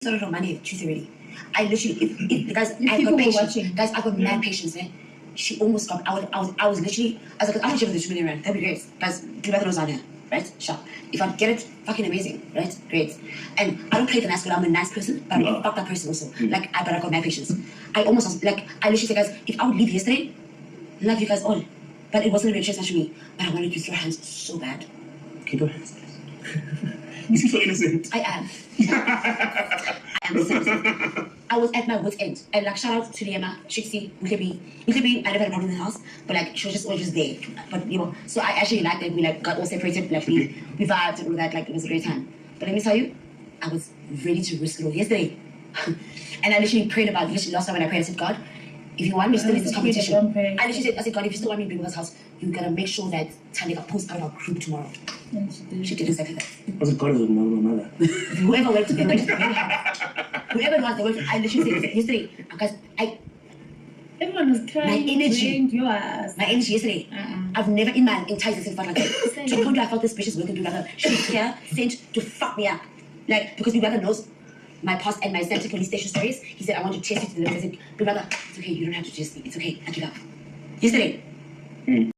started on Monday, Tuesday already. I literally, guys, I people got were patience. watching. Guys, I got mad patience, man. She almost got, I was literally, I was like, I'm gonna share with the 2 million rand. That'd be great. Guys, do better on here, right? Sure. If I get it, fucking amazing, right? Great. And I don't play the nice girl, I'm a nice person, but I'm a fucked up person also. Like, but I got mad patience. I almost was, like, I literally said, guys, if I would leave yesterday, love you guys all. But it wasn't a real chance to me. But I wanted to throw hands so bad. Okay, go ahead. You seem so innocent. I am. I am so I was at my wit's end. And like, shout out to Liema, Trixie, Uklebi. I never had a problem in the house, but like, she was just always just there. But you know, so I actually liked that we like got all separated, like we vibed and all that, like it was a great time. But let me tell you, I was ready to risk it all yesterday. And I literally prayed about this last time when I prayed, I said, God, if you want me still in this competition, I literally said, I said, God, if you still want me to be with this house, you gotta make sure that Thandeka pulls out of our group tomorrow. And She did exactly that. Was it God or my mother? Whoever went to them, whoever it was, they went. I literally said yesterday, because everyone was crying. My energy. Your ass. My energy yesterday, I've never in my entire existence felt like that. To the point where I felt this bitch is working together. She's here, sent to fuck me up. Like, because Big Brother knows my past and my Santa police station stories. He said, I want to test you to the limit. I said, Big Brother, it's okay, you don't have to test me. It's okay, I give up. Yesterday.